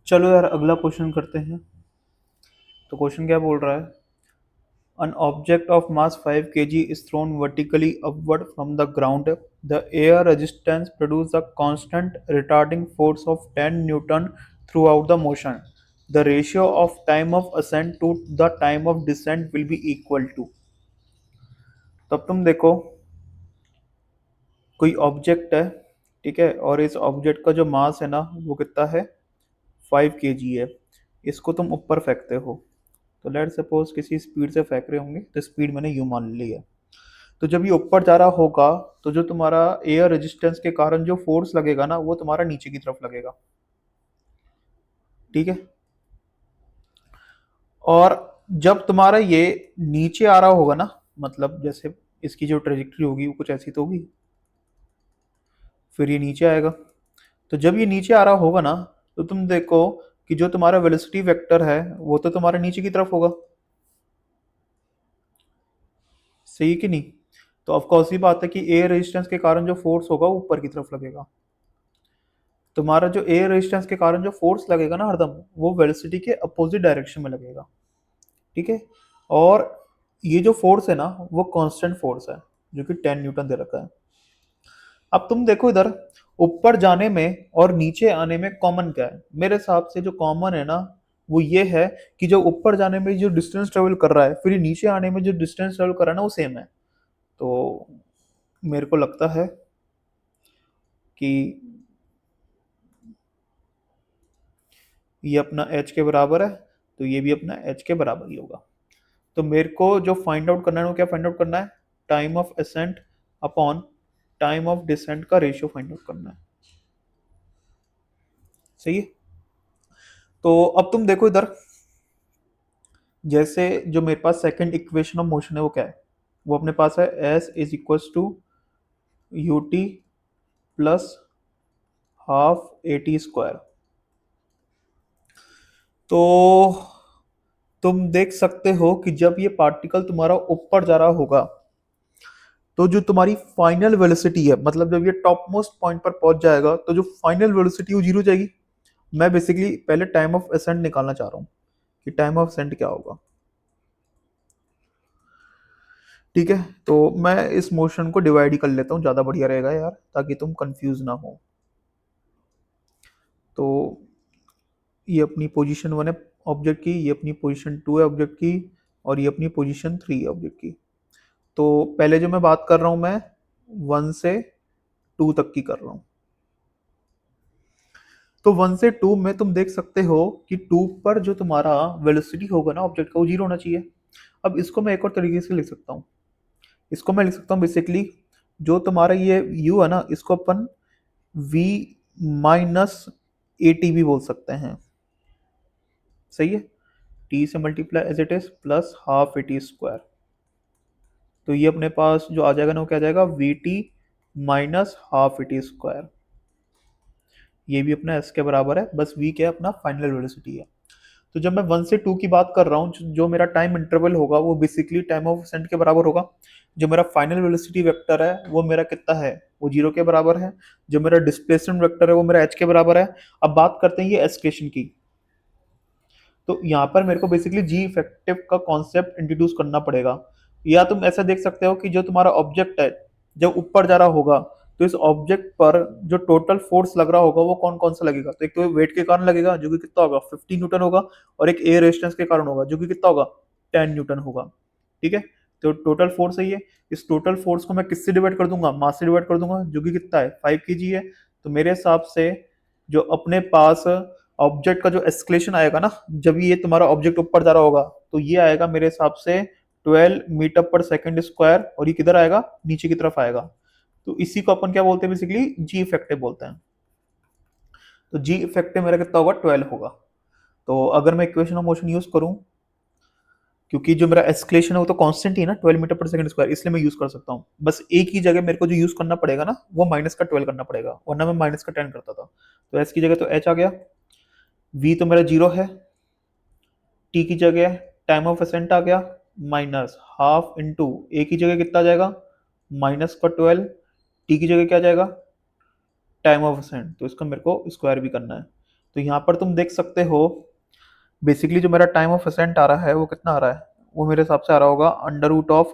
चलो यार अगला क्वेश्चन करते हैं। तो क्वेश्चन क्या बोल रहा है? An object of mass 5 kg is thrown vertically upward from the ground. The air resistance produces a constant retarding force of 10 Newton throughout the motion. The ratio of time of ascent to the time of descent will be equal to। तब तुम देखो, कोई object है, ठीक है, और इस object का जो मास है ना वो कितना है? 5 kg है। इसको तुम ऊपर फेंकते हो। तो लेट सपोज किसी स्पीड से फेंक रहे होंगे, तो स्पीड मैंने यू मान ली है। तो जब ये ऊपर जा रहा होगा तो जो तुम्हारा एयर रेजिस्टेंस के कारण जो फोर्स लगेगा ना वो तुम्हारा नीचे की तरफ लगेगा। ठीक है। और जब तुम्हारा ये नीचे आ रहा होगा ना, मतलब जैसे इसकी जो ट्रेजेक्टरी होगी वो कुछ ऐसी तो होगी, फिर ये नीचे आएगा। तो जब ये नीचे आ रहा होगा ना, तो तुम देखो कि जो तुम्हारा वेलोसिटी वेक्टर है वो तो तुम्हारा नीचे की तरफ होगा। सही कि नहीं? तो ऑफकोर्स ही बात है कि एयर रेजिस्टेंस के कारण जो फोर्स होगा वो ऊपर की तरफ लगेगा। तुम्हारा जो एयर रेजिस्टेंस के कारण जो फोर्स लगेगा ना हरदम, वो वेलोसिटी के अपोजिट डायरेक्शन में लगेगा। ठीक है। और ये जो फोर्स है ना वो कांस्टेंट फोर्स है, जो कि 10 न्यूटन दे रखा है। अब तुम देखो इधर, ऊपर जाने में और नीचे आने में कॉमन क्या है? मेरे हिसाब से जो कॉमन है ना वो ये है कि जो ऊपर जाने में जो डिस्टेंस ट्रेवल कर रहा है, फिर ये नीचे आने में जो डिस्टेंस ट्रेवल कर रहा है ना वो सेम है। तो मेरे को लगता है कि ये अपना एच के बराबर है, तो ये भी अपना एच के बराबर ही होगा। तो मेरे को जो फाइंड आउट करना है वो क्या फाइंड आउट करना है? Time of ascent upon time of descent का रेशियो फाइंड आउट करना है। सही है। तो अब तुम देखो इधर, जैसे जो मेरे पास सेकंड इक्वेशन ऑफ मोशन है वो क्या है? वो अपने पास है s is equal to u t plus half a t square. तो तुम देख सकते हो कि जब ये पार्टिकल तुम्हारा ऊपर जा रहा होगा तो जो तुम्हारी फाइनल वेलोसिटी है, मतलब जब ये टॉप मोस्ट पॉइंट पर पहुंच जाएगा तो जो फाइनल वेलोसिटी वो जीरो जाएगी। मैं बेसिकली पहले टाइम ऑफ असेंट निकालना चाह रहा हूँ कि टाइम ऑफ असेंट क्या होगा। ठीक है। तो मैं इस मोशन को डिवाइड ही कर लेता हूँ, ज़्यादा बढ़िया रहेगा यार, ताकि तुम कंफ्यूज ना हो। तो ये अपनी पोजीशन वन है ऑब्जेक्ट की, ये अपनी पोजीशन टू है ऑब्जेक्ट की, और ये अपनी पोजीशन थ्री है ऑब्जेक्ट की। तो पहले जो मैं बात कर रहा हूँ, मैं वन से टू तक की कर रहा हूँ। तो वन से टू में तुम देख सकते हो कि टू पर जो तुम्हारा वेलोसिटी होगा ना ऑब्जेक्ट का वो जीरो होना चाहिए। अब इसको मैं एक और तरीके से लिख सकता हूँ। इसको मैं लिख सकता हूँ बेसिकली, जो तुम्हारा ये यू है ना इसको अपन वी माइनस ए टी भी बोल सकते हैं। सही है। टी से multiply as it is plus half a t square. तो ये अपने पास जो आ जाएगा ना वो क्या आ जाएगा? We T minus half a t square. ये भी अपना एस के बराबर है, बस वी क्या है? अपना फाइनल वेलोसिटी है। तो जब मैं वन से टू की बात कर रहा हूँ, जो मेरा टाइम इंटरवल होगा वो बेसिकली टाइम ऑफ असेंट के बराबर होगा। जो मेरा फाइनल वेलोसिटी वेक्टर है वो मेरा कितना है? वो जीरो के बराबर है। जो मेरा डिस्प्लेसमेंट वेक्टर है वो मेरा एच के बराबर है। अब बात करते हैं ये एस्केलेशन की। तो यहाँ पर मेरे को बेसिकली जी इफेक्टिव का कॉन्सेप्ट इंट्रोड्यूस करना पड़ेगा। या तुम ऐसा देख सकते हो कि जो तुम्हारा ऑब्जेक्ट है जब ऊपर जा रहा होगा, तो इस ऑब्जेक्ट पर जो टोटल फोर्स लग रहा होगा वो कौन कौन सा लगेगा? तो एक तो वेट के कारण लगेगा जो कि कितना होगा? 50 न्यूटन होगा। और एक एयर रेजिस्टेंस के कारण होगा जो कि कितना होगा? 10 न्यूटन होगा। ठीक है। तो टोटल फोर्स है ये। इस टोटल फोर्स को मैं किससे डिवाइड कर दूंगा? मास से डिवाइड कर दूंगा, जो कि कितना है? 5 kg है। तो मेरे हिसाब से जो अपने पास ऑब्जेक्ट का जो एस्केलेशन आएगा ना, जब ये तुम्हारा ऑब्जेक्ट ऊपर जा रहा होगा, तो ये आएगा मेरे हिसाब से 12 मीटर पर सेकंड स्क्वायर, और ये किधर आएगा? नीचे की तरफ आएगा। तो इसी को अपन क्या बोलते हैं? बेसिकली जी इफेक्टिव बोलते हैं। तो जी इफेक्टिव मेरा कितना होगा? 12 होगा। तो अगर मैं इक्वेशन ऑफ मोशन यूज करूं, क्योंकि जो मेरा एस्केलेशन है वो तो कांस्टेंट ही है ना, 12 मीटर पर सेकंड स्क्वायर, इसलिए मैं यूज कर सकता हूँ। बस एक ही जगह मेरे को जो यूज करना पड़ेगा ना वो माइनस का 12 करना पड़ेगा, वरना मैं माइनस का 10 करता था। तो एस की जगह तो एच आ गया, वी तो मेरा जीरो है, टी की जगह टाइम ऑफ असेंट आ गया माइनस हाफ इंटू ए की जगह कितना आ जाएगा? माइनस का 12। टी की जगह क्या आ जाएगा? टाइम ऑफ असेंट, तो इसका मेरे को स्क्वायर भी करना है। तो यहाँ पर तुम देख सकते हो बेसिकली जो मेरा टाइम ऑफ असेंट आ रहा है वो कितना आ रहा है, वो मेरे हिसाब से आ रहा होगा अंडर रूट ऑफ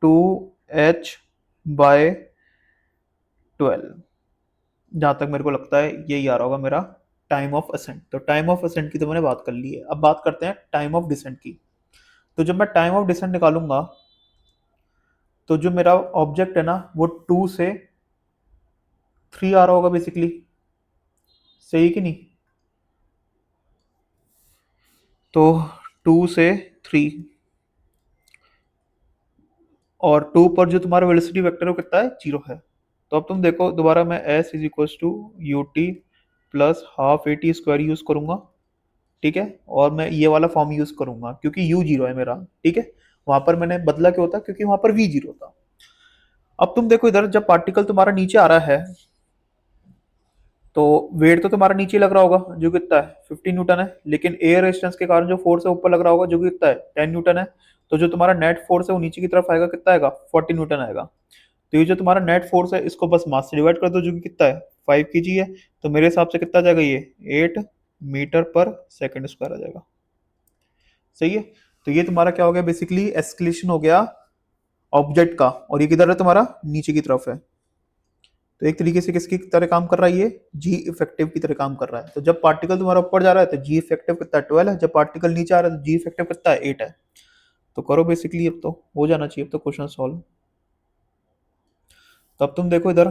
2h/12, जहाँ तक मेरे को लगता है यही आ रहा होगा मेरा टाइम ऑफ असेंट। तो टाइम ऑफ असेंट की तो मैंने बात कर ली है, अब बात करते हैं टाइम ऑफ डिसेंट की। तो जब मैं टाइम ऑफ डिसेंट निकालूंगा तो जो मेरा ऑब्जेक्ट है ना वो 2 से 3 आ रहा होगा बेसिकली, सही कि नहीं? तो 2 से 3, और 2 पर जो तुम्हारा वेलोसिटी वेक्टर है वो कितना है, 0 है। तो अब तुम देखो दोबारा मैं s is equal to u t plus half a t square use करूंगा, ठीक है, और मैं ये वाला फॉर्म यूज करूंगा क्योंकि u 0 है मेरा, ठीक है। वहां पर मैंने बदला क्यों था, क्योंकि वहां पर v 0 था। अब तुम देखो इधर जब पार्टिकल तुम्हारा नीचे आ रहा है तो वेट तो तुम्हारा नीचे लग रहा होगा जो कितना है 15 न्यूटन है, लेकिन एयर रेजिस्टेंस के कारण जो फोर्स है ऊपर लग रहा होगा जो कि कितना है 10 न्यूटन है। तो जो तुम्हारा नेट फोर्स है वो नीचे की तरफ आएगा, कितना आएगा 40 न्यूटन आएगा। तो ये जो तुम्हारा नेट फोर्स है इसको बस मास से डिवाइड कर दो जो कि कितना है 5 kg है। तो मेरे हिसाब से कितना आ जाएगा ये 8 मीटर पर सेकंड स्क्वायर आ जाएगा, सही है। तो ये तुम्हारा क्या हो गया, बेसिकली एस्केलेशन हो गया ऑब्जेक्ट का, और ये किधर है तुम्हारा नीचे की तरफ है। तो एक तरीके से किसकी तरह काम कर रहा है, ये जी इफेक्टिव की तरह काम कर रहा है। तो जब पार्टिकल तुम्हारा ऊपर जा रहा है तो जी इफेक्टिव कितना है 12 है, जब पार्टिकल नीचे आ रहा है तो जी इफेक्टिव कितना है 8 है। तो करो बेसिकली, अब तो हो जाना चाहिए अब तो क्वेश्चन सॉल्व। तो अब तुम देखो इधर,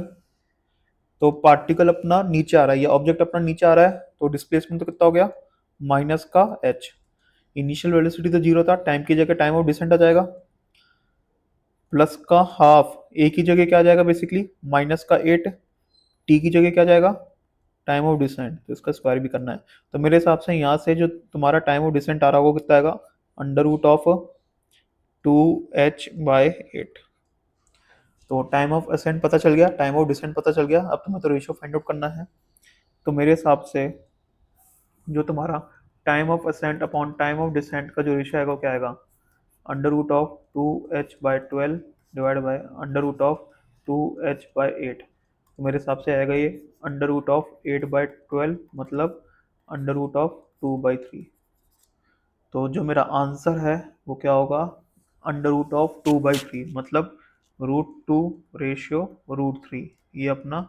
तो पार्टिकल अपना नीचे आ रहा है, ये ऑब्जेक्ट अपना नीचे आ रहा है, तो डिस्प्लेसमेंट तो कितना हो गया माइनस का एच। इनिशियल वेलोसिटी तो 0 था, टाइम की जगह टाइम ऑफ डिसेंट आ जाएगा, प्लस का हाफ, ए की जगह क्या आ जाएगा बेसिकली माइनस का 8, टी की जगह क्या आ जाएगा टाइम ऑफ डिसेंट, तो इसका स्क्वायर भी करना है। तो मेरे हिसाब से यहाँ से जो तुम्हारा टाइम ऑफ डिसेंट आ रहा होगा कितना आएगा अंडर रूट ऑफ 2h/8। तो टाइम ऑफ असेंट पता चल गया, टाइम ऑफ डिसेंट पता चल गया, अब तुम्हें तो रेशियो फाइंड आउट करना है। तो मेरे हिसाब से जो तुम्हारा time of ascent upon time of descent का जो रेशियो आएगा वो क्या आएगा under root of 2h/12 divide by under root of 2h/8। तो मेरे हिसाब से आएगा ये अंडर रूट ऑफ 8/12 मतलब अंडर रूट ऑफ 2/3। तो जो मेरा आंसर है वो क्या होगा अंडर रूट ऑफ 2/3 मतलब √2 रेशियो √3। ये अपना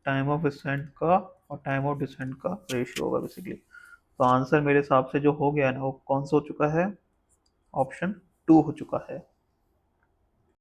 टाइम ऑफ असेंट का और टाइम ऑफ डिसेंट का रेशियो होगा बेसिकली। तो आंसर मेरे हिसाब से जो हो गया है ना वो कौन सा हो चुका है, ऑप्शन 2 हो चुका है।